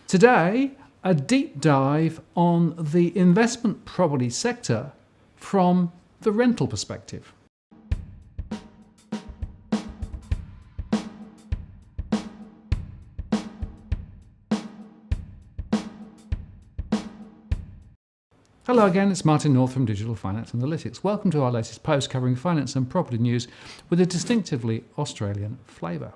Today, a deep dive on the investment property sector from the rental perspective. Hello again, it's Martin North from Digital Finance Analytics. Welcome to our latest post covering finance and property news with a distinctively Australian flavour.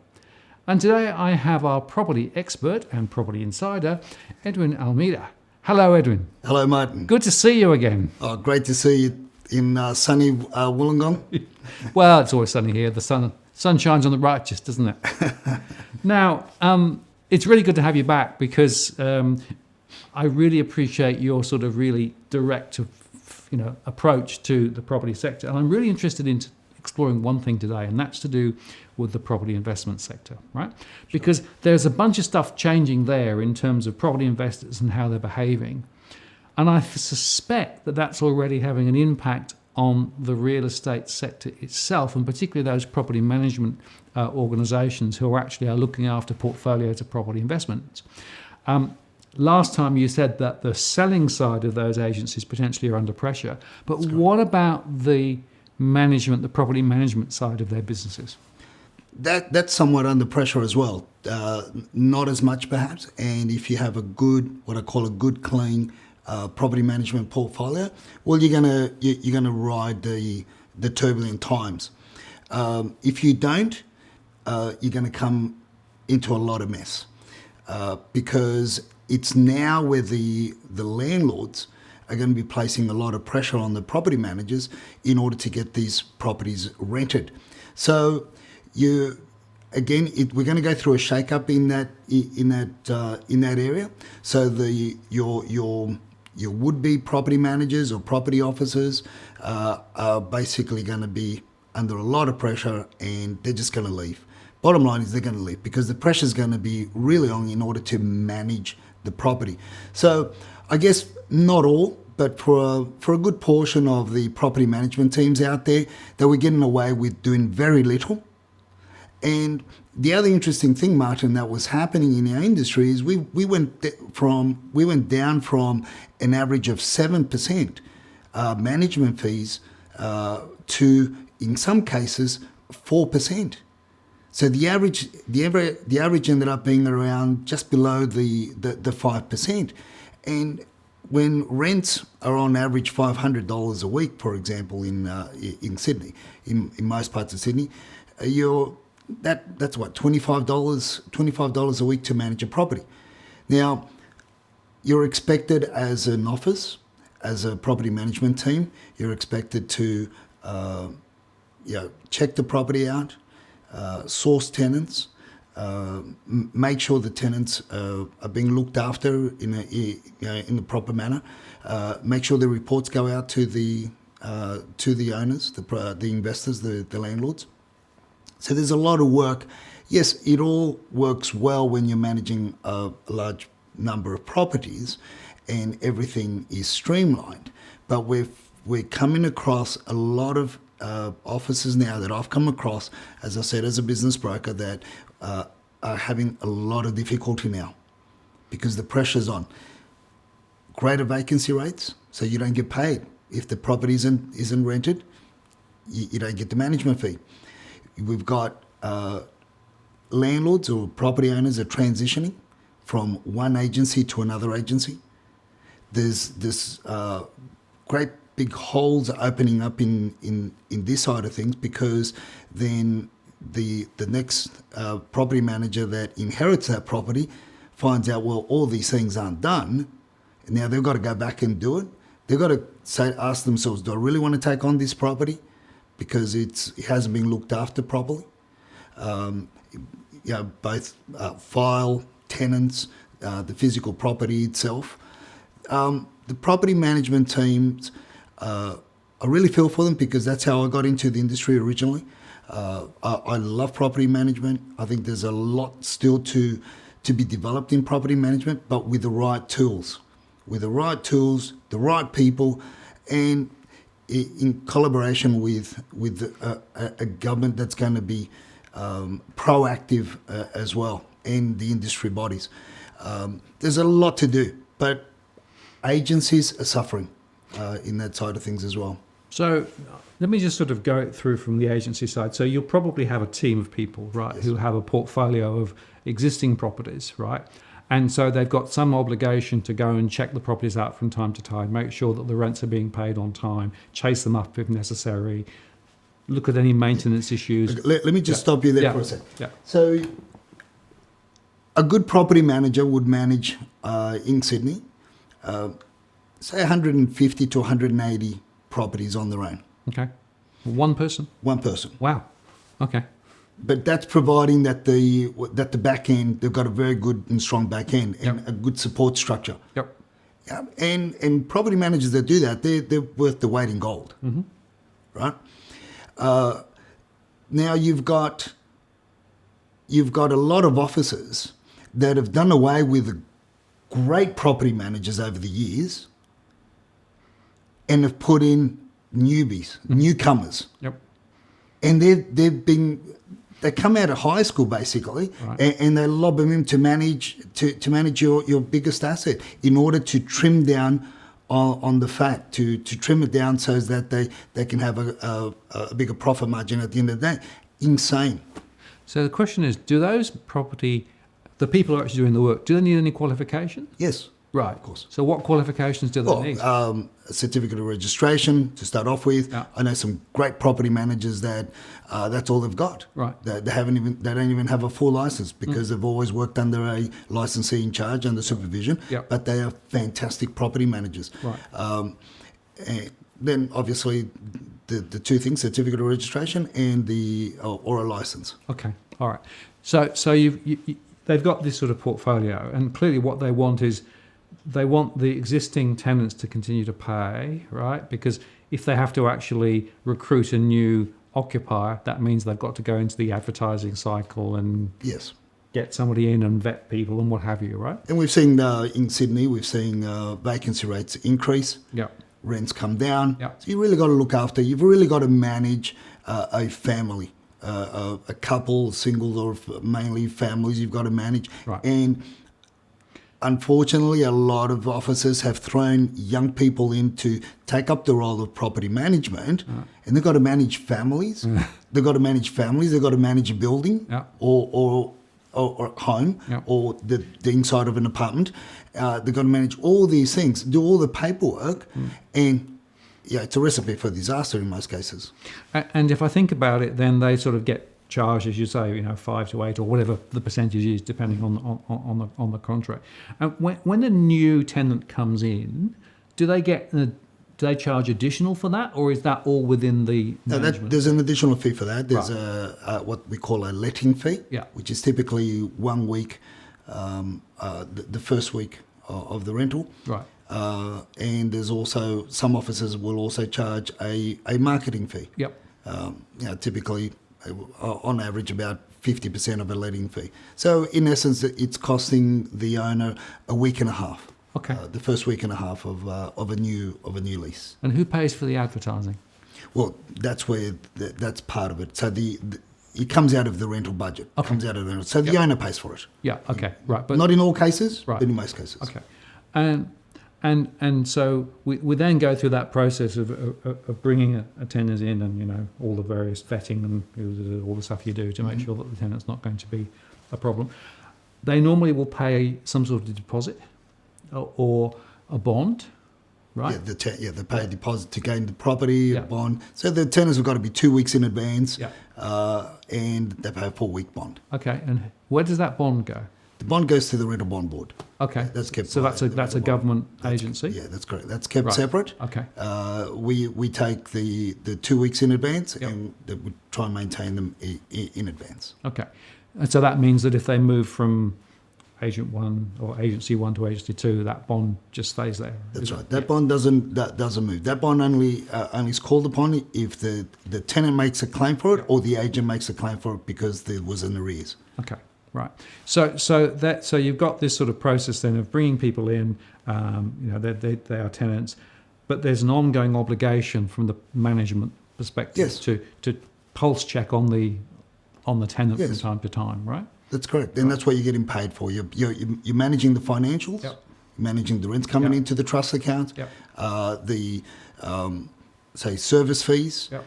And today I have our property expert and property insider, Edwin Almeida. Hello, Edwin. Hello, Martin. Good to see you again. Oh, great to see you in sunny Wollongong. Well, it's always sunny here. The sun shines on the righteous, doesn't it? Now, it's really good to have you back because I really appreciate your sort of really direct, approach to the property sector. And I'm really interested in exploring one thing today, and that's to do with the property investment sector, right? Because there's a bunch of stuff changing there in terms of property investors and how they're behaving. And I suspect that that's already having an impact on the real estate sector itself, and particularly those property management organisations who actually are looking after portfolios of property investments. Last time you said that the selling side of those agencies potentially are under pressure, but what about the management, the property management side of their businesses? That's somewhat under pressure as well. Not as much perhaps. And if you have what I call a good, clean property management portfolio, well, you're gonna ride the turbulent times. If you don't, you're gonna come into a lot of mess because it's now where the landlords are going to be placing a lot of pressure on the property managers in order to get these properties rented. So we're going to go through a shake-up in that area. So your would-be property managers or property officers are basically going to be under a lot of pressure, and they're just going to leave. Bottom line is they're going to leave because the pressure is going to be really on in order to manage the property. So I guess not all, but for a good portion of the property management teams out there, that we're getting away with doing very little. And the other interesting thing, Martin, that was happening in our industry is we went down from an average of 7% management fees to, in some cases, 4%. So the average ended up being around just below the 5%. And when rents are on average $500 a week, for example, in Sydney, in most parts of Sydney, that's what, $25 a week to manage a property. Now, you're expected as an office, as a property management team, you're expected to check the property out, source tenants, make sure the tenants are being looked after in the proper manner, make sure the reports go out to the owners, the investors, the landlords. So there's a lot of work. Yes, it all works well when you're managing a large number of properties and everything is streamlined. But we're coming across a lot of offices now that I've come across, as I said, as a business broker, that are having a lot of difficulty now because the pressure's on. Greater vacancy rates, so you don't get paid. If the property isn't rented, you don't get the management fee. We've got landlords or property owners are transitioning from one agency to another agency. There's this great big holes opening up in this side of things because then the next property manager that inherits that property finds out, well, all these things aren't done. Now they've got to go back and do it. They've got to ask themselves, do I really want to take on this property because it hasn't been looked after properly? Both file, tenants, the physical property itself. The property management teams, I really feel for them because that's how I got into the industry originally. I love property management. I think there's a lot still to be developed in property management, but with the right tools. With the right people, and in collaboration with a government that's going to be proactive as well, and the industry bodies. There's a lot to do, but agencies are suffering in that side of things as well. So let me just sort of go through from the agency side. So you'll probably have a team of people, right, Yes. who have a portfolio of existing properties, right? And so they've got some obligation to go and check the properties out from time to time, make sure that the rents are being paid on time, chase them up if necessary, look at any maintenance issues. Let me just stop you there for a second. Yeah. So a good property manager would manage in Sydney, say 150 to 180 properties on their own. Okay. One person? One person. Wow. Okay. But that's providing that the back end, they've got a very good and strong back end and Yep. a good support structure. Yep. Yeah, and property managers that do that, they're worth the weight in gold, right? Now you've got a lot of officers that have done away with great property managers over the years, and have put in newbies, newcomers, Yep. and they come out of high school basically, Right. and they lob them in to manage your biggest asset in order to trim down on the fat, to trim it down so that they can have a bigger profit margin at the end of the day. Insane. So the question is, the people who are actually doing the work, do they need any qualification? Yes. Right. Of course. So what qualifications do they need? A certificate of registration to start off with. Yeah. I know some great property managers that that's all they've got. Right. They don't even have a full license because they've always worked under a licensee in charge under supervision. Yeah. But they are fantastic property managers. Right. And then obviously the two things: certificate of registration and or a license. Okay. All right. So they've got this sort of portfolio, and clearly what they want is they want the existing tenants to continue to pay, right? Because if they have to actually recruit a new occupier, that means they've got to go into the advertising cycle and Yes. get somebody in and vet people and what have you, right? And we've seen in Sydney, vacancy rates increase. Yeah. Rents come down. Yeah. So you really got to look after. You've really got to manage a family, a couple, singles, or mainly families. You've got to manage. Right. And unfortunately, a lot of officers have thrown young people in to take up the role of property management, and they've got to manage families. They've got to manage families. They've got to manage a building Yeah. or home Yeah. or the inside of an apartment. They've got to manage all these things, do all the paperwork, and it's a recipe for disaster in most cases. And if I think about it, then they sort of get charged, as you say, 5 to 8 or whatever the percentage is, depending on the contract. And when a new tenant comes in, do they charge additional for that, or is that all within the management? There's an additional fee for that. There's Right. what we call a letting fee, Yeah. which is typically 1 week, the first week of the rental. Right. And there's also some officers will also charge a marketing fee. Yep. Typically, on average, about 50% of a letting fee. So in essence, it's costing the owner a week and a half. Okay. The first week and a half of a new lease. And who pays for the advertising? Well, that's where that's part of it. So it comes out of the rental budget. Okay. It comes out of the rental. So the owner pays for it. Yeah. Okay. Right. But Not in all cases, Right. but in most cases. okay. And so we then go through that process of bringing a tenant in, and all the various vetting and all the stuff you do to make sure that the tenant's not going to be a problem. They normally will pay some sort of deposit or a bond, right? Yeah, they pay a deposit to gain the property, Yeah. a bond. So the tenants have got to be 2 weeks in advance, Yeah. and they pay a 4-week bond. Okay. And where does that bond go? The bond goes to the rental bond board. Okay. That's kept. So by that's the a rental bond. government That's- agency. Yeah, that's correct. That's kept Right. separate. Okay. We take the 2 weeks in advance, Yep. and we try and maintain them in advance. Okay. And so that means that if they move from agent 1 or agency 1 to agency 2, that bond just stays there. That's is it? right. That bond doesn't move. That bond only is called upon if the tenant makes a claim for it or the agent makes a claim for it because there was an arrears. Okay, right. So you've got this sort of process then of bringing people in. They are tenants, but there's an ongoing obligation from the management perspective Yes. to pulse check on the tenant from Yes. time to time, right? That's correct. And that's what you're getting paid for. You're managing the financials, Yep. managing the rents coming Yep. into the trust account, Yep. the say service fees. Yep.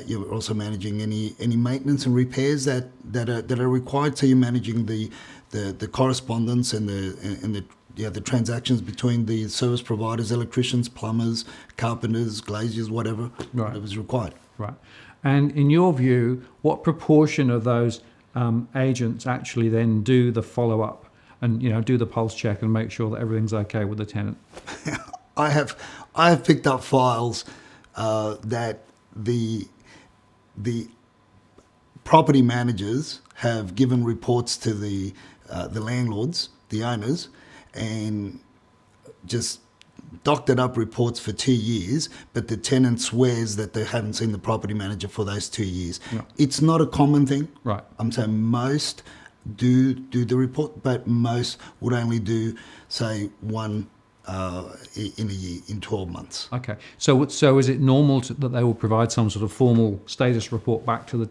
You're also managing any maintenance and repairs that are required. So you're managing the correspondence and the transactions between the service providers, electricians, plumbers, carpenters, glaziers, whatever's required. Right. And in your view, what proportion of those agents actually then do the follow-up and, do the pulse check and make sure that everything's okay with the tenant? I have picked up files that the property managers have given reports to the landlords, the owners, and just doctored up reports for 2 years, but the tenant swears that they haven't seen the property manager for those 2 years. Yeah. It's not a common thing. Right. I'm saying most do the report, but most would only do, say, one in a year, in 12 months. Okay. So is it normal that they will provide some sort of formal status report back to the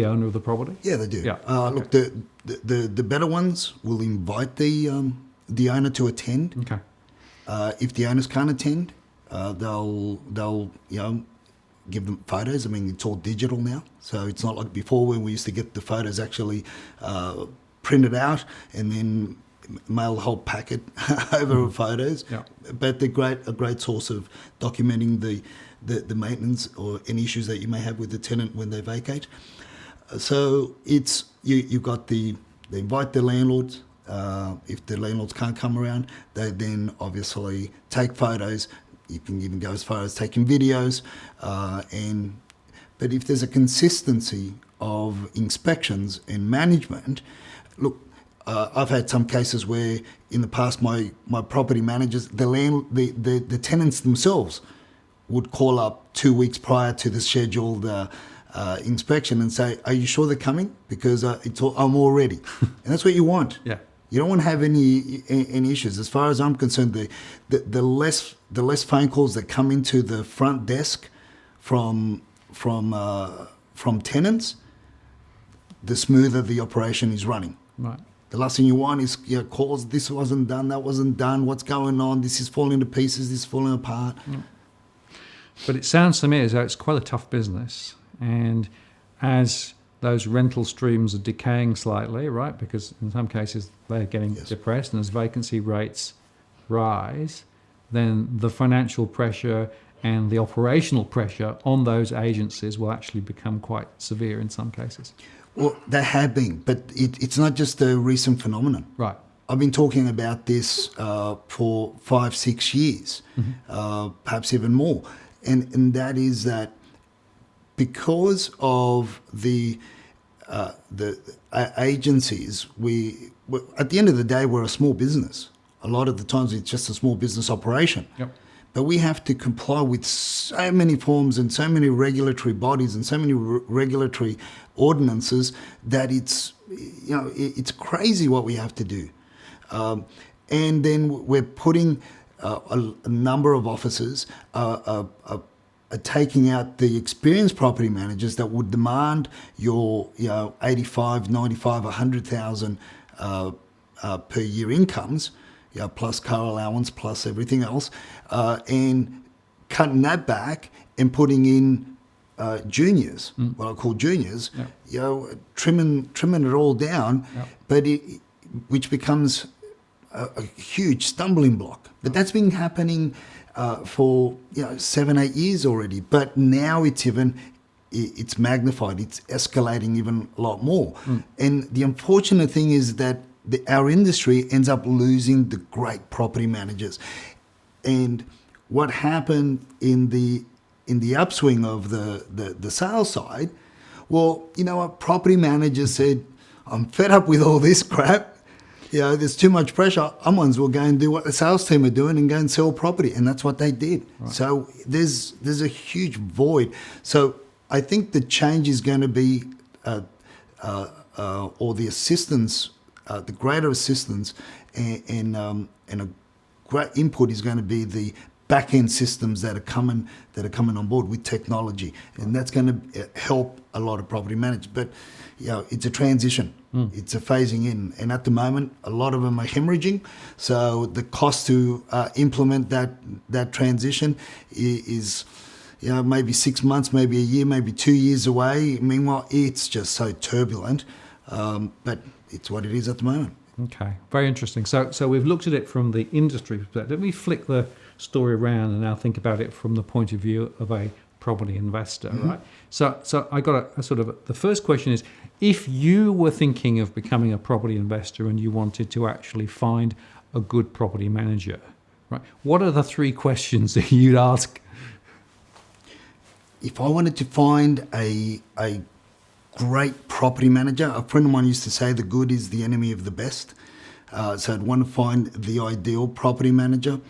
owner of the property? Yeah, they do. Yeah. Look, the better ones will invite the owner to attend. Okay. If the owners can't attend, they'll give them photos. I mean, it's all digital now, so it's not like before when we used to get the photos actually printed out and then mail the whole packet over photos. Yeah. But they're a great source of documenting the maintenance or any issues that you may have with the tenant when they vacate. So it's you've got they invite the landlords. If the landlords can't come around, they then obviously take photos. You can even go as far as taking videos. But if there's a consistency of inspections and management, look, I've had some cases where in the past my property managers, the tenants themselves would call up 2 weeks prior to the scheduled inspection and say, "Are you sure they're coming? Because I'm all ready." And that's what you want. Yeah. You don't want to have any issues. As far as I'm concerned, the less phone calls that come into the front desk from tenants, the smoother the operation is running. Right. The last thing you want is calls. This wasn't done. That wasn't done. What's going on? This is falling to pieces. This is falling apart. Mm. But it sounds to me as though it's quite a tough business, and as those rental streams are decaying slightly, right? Because in some cases they're getting depressed, and as vacancy rates rise, then the financial pressure and the operational pressure on those agencies will actually become quite severe in some cases. Well, they have been, but it's not just a recent phenomenon. Right. I've been talking about this for 5-6 years, perhaps even more, and that is that because of the agencies, at the end of the day, we're a small business. A lot of the times it's just a small business operation. Yep. But we have to comply with so many forms and so many regulatory bodies and so many regulatory ordinances that it's crazy what we have to do. And then we're putting a number of officers taking out the experienced property managers that would demand your 85, 95, 100,000 per year incomes, plus car allowance, plus everything else, and cutting that back and putting in juniors, what I call juniors, trimming it all down, but which becomes a huge stumbling block. But that's been happening for 7-8 years already. But now it's magnified. It's escalating even a lot more. And the unfortunate thing is that our industry ends up losing the great property managers. And what happened in the upswing of the sales side, well, property managers said, "I'm fed up with all this crap. There's too much pressure. I might as well go and do what the sales team are doing and go and sell property." And that's what they did. Right. So there's a huge void. So I think the change is going to be, or the assistance, the greater assistance and a great input is going to be the back end systems that are coming on board with technology, and that's going to help a lot of property managers. But it's a transition. It's a phasing in, and at the moment, a lot of them are hemorrhaging. So the cost to implement that transition is maybe 6 months, maybe a year, maybe 2 years away. Meanwhile, it's just so turbulent, but it's what it is at the moment. Okay, very interesting. So we've looked at it from the industry perspective. Let me flick the story around and now think about it from the point of view of a property investor, right? So I got a sort of the first question is, if you were thinking of becoming a property investor and you wanted to actually find a good property manager, right? What are the 3 questions that you'd ask? If I wanted to find a great property manager, a friend of mine used to say the good is the enemy of the best. So I'd want to find the ideal property manager.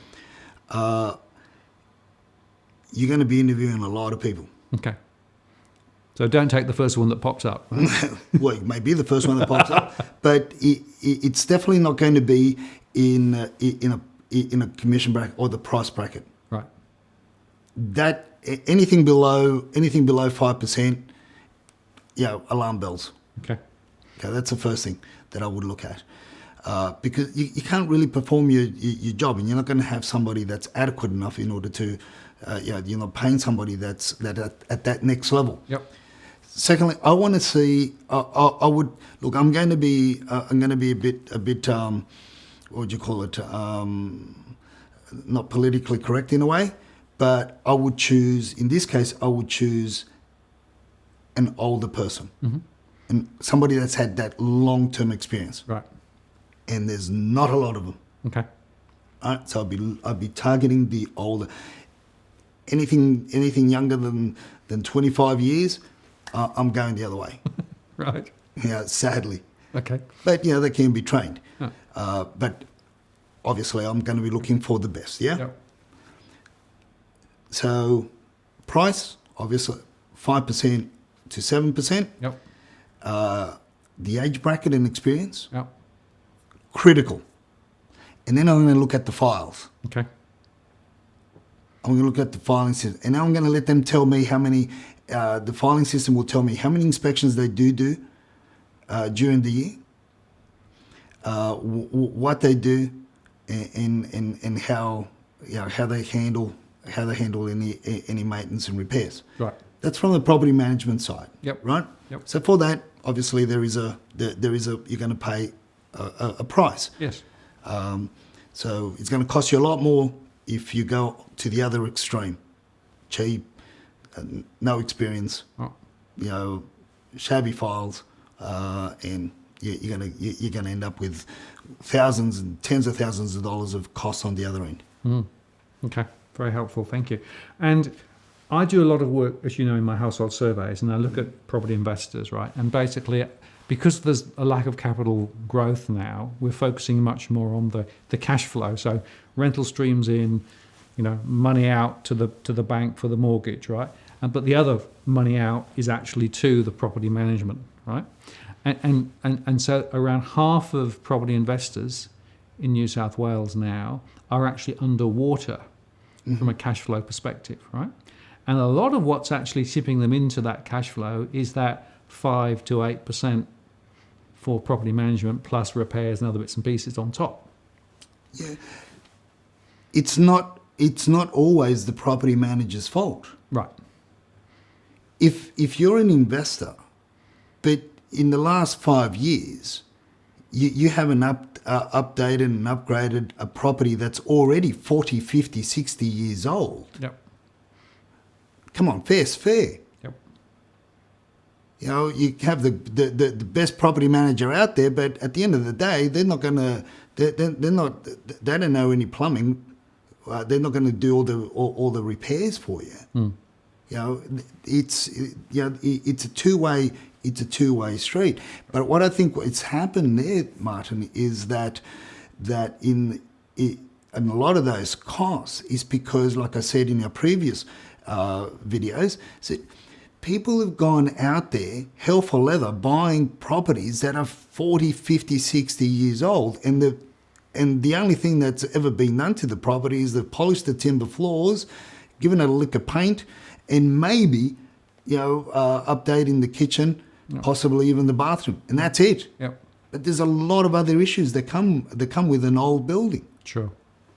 You're going to be interviewing a lot of people. Okay. So don't take the first one that pops up. Right? Well, it may be the first one that pops up, but it's definitely not going to be in a commission bracket or the price bracket. Right. That anything below 5%, alarm bells. Okay. Okay, that's the first thing that I would look at. Because you can't really perform your job, and you're not going to have somebody that's adequate enough in order to, you're not paying somebody that's at that next level. Yep. Secondly, I want to see. I would look. I'm going to be a bit. What would you call it? Not politically correct in a way, but I would choose. In this case, I would choose an older person, and somebody that's had that long-term experience. Right. And there's not a lot of them. Okay. All right, so I'd be targeting the older. Anything younger than 25 years, I'm going the other way. Right. Sadly. Okay. But they can be trained. Huh. But obviously, I'm going to be looking for the best. Yeah. Yep. So, price obviously 5% to 7%. Yep. The age bracket and experience. Yep. Critical. And then I'm going to look at the files. Okay. I'm going to look at the filing system. And now I'm going to let them tell me how many, the filing system will tell me how many inspections they do during the year, what they do, and how they handle any maintenance and repairs. Right. That's from the property management side. Yep. Right. Yep. So for that, obviously you're going to pay a price. Yes. So it's going to cost you a lot more if you go to the other extreme. Cheap, no experience, Oh. Shabby files, and you're going to end up with thousands and tens of thousands of dollars of costs on the other end. Okay. Very helpful. Thank you. And I do a lot of work, as you know, in my household surveys, and I look at property investors, right? And basically, because there's a lack of capital growth now, we're focusing much more on the cash flow. So rental streams in, money out to the bank for the mortgage, right? But the other money out is actually to the property management, right? And so around half of property investors in New South Wales now are actually underwater from a cash flow perspective, right? And a lot of what's actually tipping them into that cash flow is that 5 to 8% for property management plus repairs and other bits and pieces on top. Yeah, it's not always the property manager's fault. Right. If you're an investor, but in the last 5 years, you haven't updated and upgraded a property that's already 40, 50, 60 years old. Yep. Come on, fair's fair. Yep. You have the best property manager out there, but at the end of the day, they're not going to. They don't know any plumbing. They're not going to do all the repairs for you. It's a two-way street. But what I think it's happened there, Martin, is that in a lot of those costs is because, like I said in our previous videos, so people have gone out there, hell for leather, buying properties that are 40, 50, 60 years old, and and the only thing that's ever been done to the property is they've polished the timber floors, given it a lick of paint, and maybe, updating the kitchen, possibly even the bathroom, and that's it. Yep. But there's a lot of other issues that come with an old building. Sure.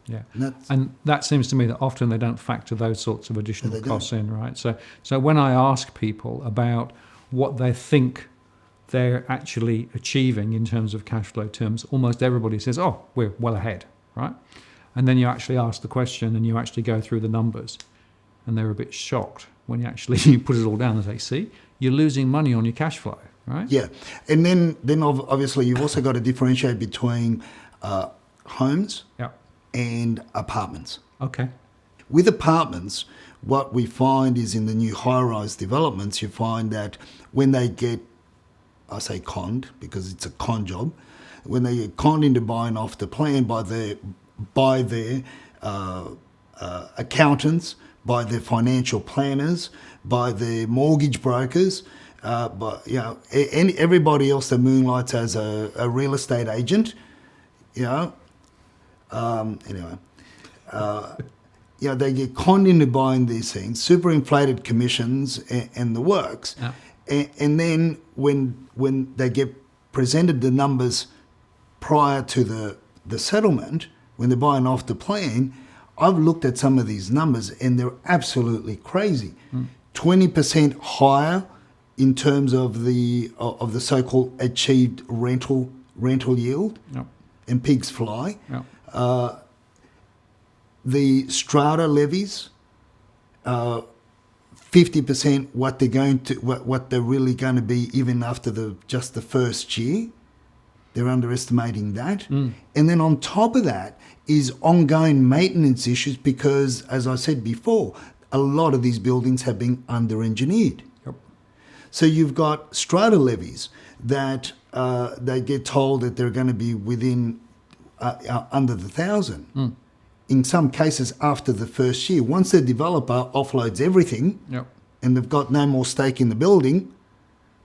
Yeah. And that seems to me that often they don't factor those sorts of additional They costs in, right? So when I ask people about what they think they're actually achieving in terms of cash flow terms, almost everybody says, oh, we're well ahead, right? And then you actually ask the question and you actually go through the numbers, and they're a bit shocked when you actually you put it all down and say, see, you're losing money on your cash flow, right? Yeah. And then obviously you've also got to differentiate between homes Yeah. and apartments. Okay. With apartments, what we find is in the new high-rise developments, you find that when they get, I say conned because it's a con job, when they get conned into buying off the plan by their accountants, by their financial planners, by their mortgage brokers, and everybody else that moonlights as a real estate agent, they get conned into buying these things, super inflated commissions and the works. Yeah. And then when they get presented the numbers prior to the settlement, when they're buying off the plan, I've looked at some of these numbers and they're absolutely crazy. 20% higher in terms of the so-called achieved rental yield, Yep. and pigs fly. Yep. The strata levies, 50% what they're really going to be even after just the first year. They're underestimating that. And then on top of that is ongoing maintenance issues because, as I said before, a lot of these buildings have been under-engineered. Yep. So you've got strata levies that they get told that they're going to be within under the 1,000. In some cases after the first year. Once the developer offloads everything Yep. and they've got no more stake in the building,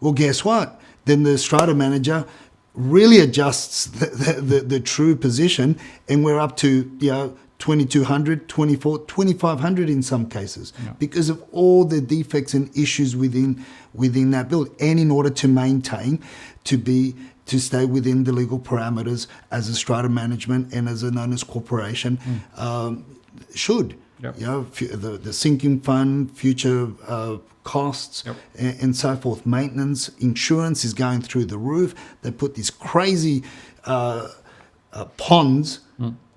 well, guess what? Then the strata manager really adjusts the true position, and we're up to 2,200, 2,400, 2,500 in some cases because of all the defects and issues within that building, and in order to maintain, to stay within the legal parameters as a strata management and as an owners corporation should. Yep. The sinking fund, future costs, Yep. and so forth. Maintenance, insurance is going through the roof. They put these crazy ponds,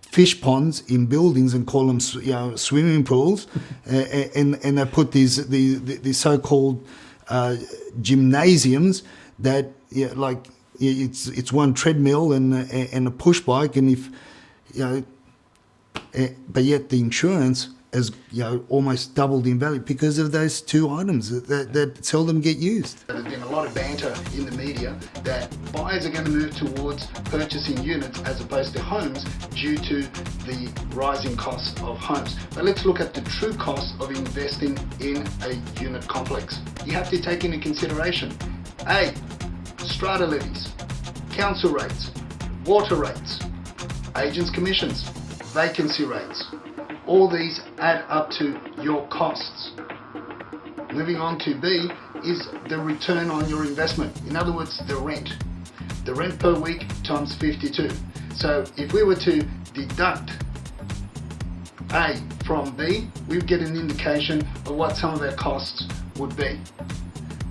fish ponds in buildings and call them swimming pools, and they put these so-called gymnasiums that it's one treadmill and a push bike, and but yet the insurance has almost doubled in value because of those two items that seldom get used. There's been a lot of banter in the media that buyers are going to move towards purchasing units as opposed to homes due to the rising costs of homes. But let's look at the true cost of investing in a unit complex. You have to take into consideration A, strata levies, council rates, water rates, agents' commissions, vacancy rates. All these add up to your costs. Moving on to B is the return on your investment. In other words, the rent. The rent per week times 52. So if we were to deduct A from B, we'd get an indication of what some of our costs would be.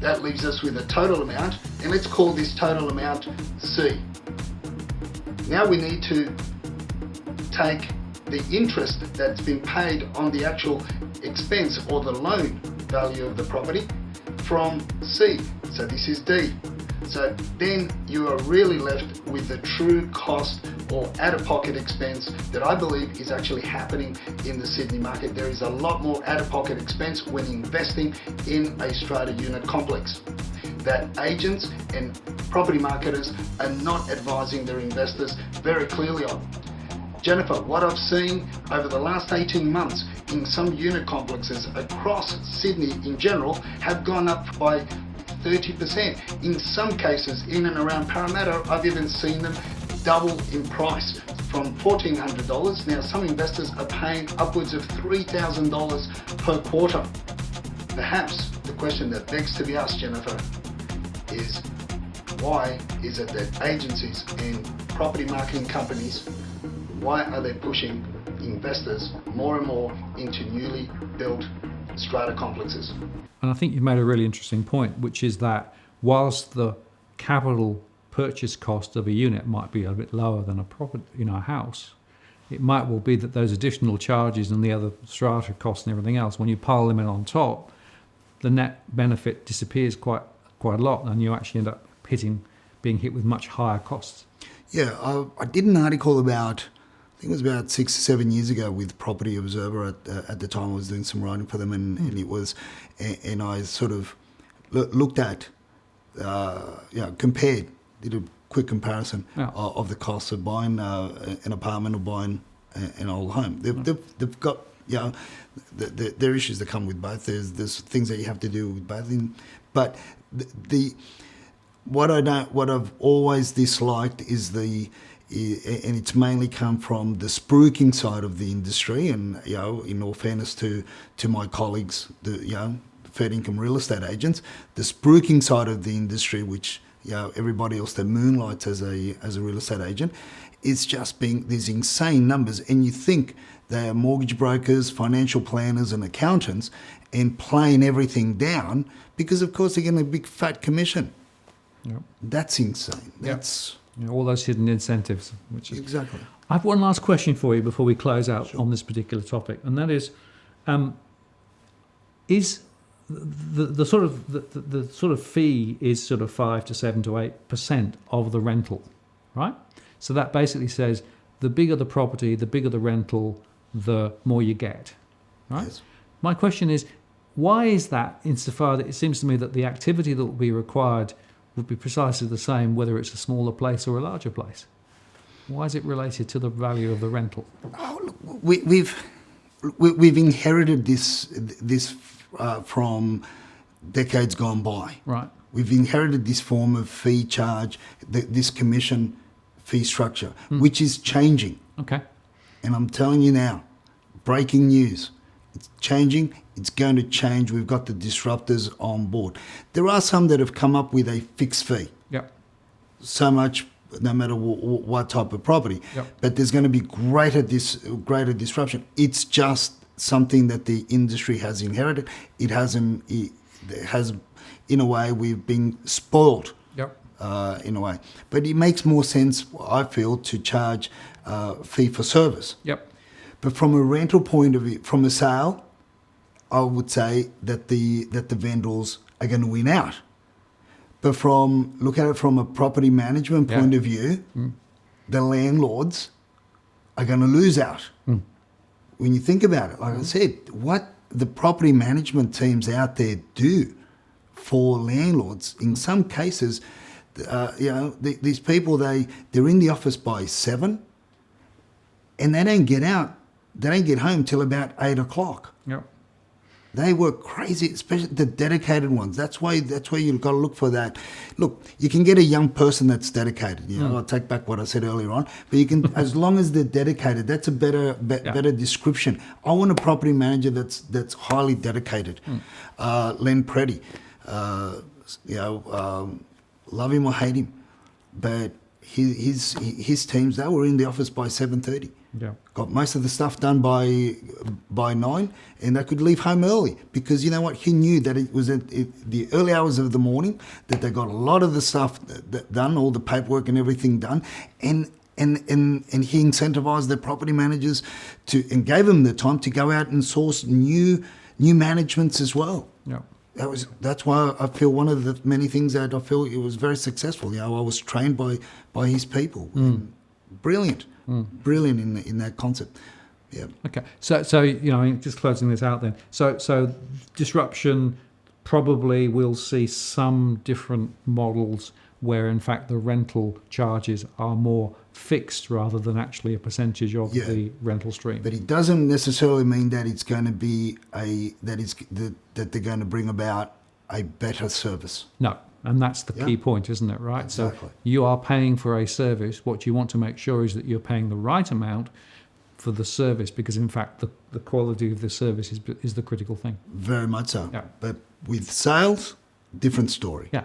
That leaves us with a total amount, and let's call this total amount C. Now we need to take the interest that's been paid on the actual expense or the loan value of the property from C. So this is D. So then you are really left with the true cost or out-of-pocket expense that I believe is actually happening in the Sydney market. There is a lot more out-of-pocket expense when investing in a strata unit complex that agents and property marketers are not advising their investors very clearly on. Jennifer, what I've seen over the last 18 months in some unit complexes across Sydney in general have gone up by 30%. In some cases, in and around Parramatta, I've even seen them double in price from $1,400. Now some investors are paying upwards of $3,000 per quarter. Perhaps the question that begs to be asked, Jennifer, is why is it that agencies and property marketing companies, why are they pushing investors more and more into newly built strata complexes? And I think you've made a really interesting point, which is that whilst the capital purchase cost of a unit might be a bit lower than a property, a house, it might well be that those additional charges and the other strata costs and everything else, when you pile them in on top, the net benefit disappears quite a lot, and you actually end up being hit with much higher costs. Yeah, I did an article about, I think it was about 6 or 7 years ago with Property Observer. At the time I was doing some writing for them, and it was, and I sort of looked at, compared, did a quick comparison of the costs of buying an apartment or buying an old home. They've got, there are issues that come with both. There's things that you have to do with both. But what I've always disliked is and it's mainly come from the spruiking side of the industry. And in all fairness to my colleagues, third income real estate agents, the spruiking side of the industry, which everybody else that moonlights as a real estate agent, is just being these insane numbers. And you think they are mortgage brokers, financial planners, and accountants, and playing everything down because, of course, they're getting a big fat commission. Yep. That's insane. That's all those hidden incentives. Exactly. I have one last question for you before we close out on this particular topic, and that is the sort of fee is sort of 5 to 7 to 8% of the rental, right? So that basically says the bigger the property, the bigger the rental, the more you get, right? Yes. My question is, why is that, insofar that it seems to me that the activity that will be required would be precisely the same whether it's a smaller place or a larger place? Why is it related to the value of the rental? Oh, look, we've inherited this from decades gone by. Right. We've inherited this form of fee charge, this commission fee structure, which is changing. Okay. And I'm telling you now, breaking news, it's changing. It's going to change. We've got the disruptors on board. There are some that have come up with a fixed fee. Yep. So much, no matter what type of property. Yep. But there's going to be greater disruption. It's just something that the industry has inherited. It has, in a way, we've been spoiled. Yep. In a way. But it makes more sense, I feel, to charge fee for service. Yep. But from a rental point of view, from a sale, I would say that the vendors are going to win out. But look at it from a property management point of view, the landlords are going to lose out. When you think about it, like I said, what the property management teams out there do for landlords, in some cases, these people, they're in the office by 7 and they don't get out. They don't get home till about 8 o'clock. Yep. They work crazy, especially the dedicated ones. That's why you've got to look for that. Look, you can get a young person that's dedicated. I'll take back what I said earlier on. But you can, as long as they're dedicated, that's a better description. I want a property manager that's highly dedicated. Len Preddy, love him or hate him, but his teams, they were in the office by 7:30. Yeah. Got most of the stuff done by 9, and they could leave home early because you know what? He knew that it was at the early hours of the morning that they got a lot of the stuff done, all the paperwork and everything done, and he incentivized the property managers and gave them the time to go out and source new managements as well. Yeah. That's why I feel one of the many things that I feel it was very successful. I was trained by his people. Brilliant. Brilliant in that concept. Yeah. Okay. So just closing this out then. So disruption, probably we'll see some different models where in fact the rental charges are more fixed rather than actually a percentage of the rental stream. But it doesn't necessarily mean that it's going to be that they're going to bring about a better service. No, And that's the key Yeah. point, isn't it? Right. Exactly. So you are paying for a service. What you want to make sure is that you're paying the right amount for the service, because in fact the quality of the service is the critical thing. Very much so. Yeah. But with sales, different story. Yeah.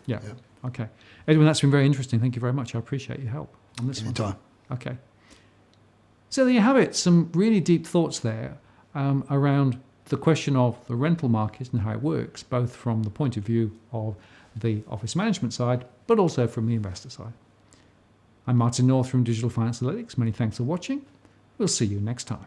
Yeah. Yeah. Okay. Edwin, that's been very interesting. Thank you very much. I appreciate your help on this one. Anytime. Okay. So there you have it. Some really deep thoughts there around the question of the rental market and how it works, both from the point of view of the office management side, but also from the investor side. I'm Martin North from Digital Finance Analytics. Many thanks for watching. We'll see you next time.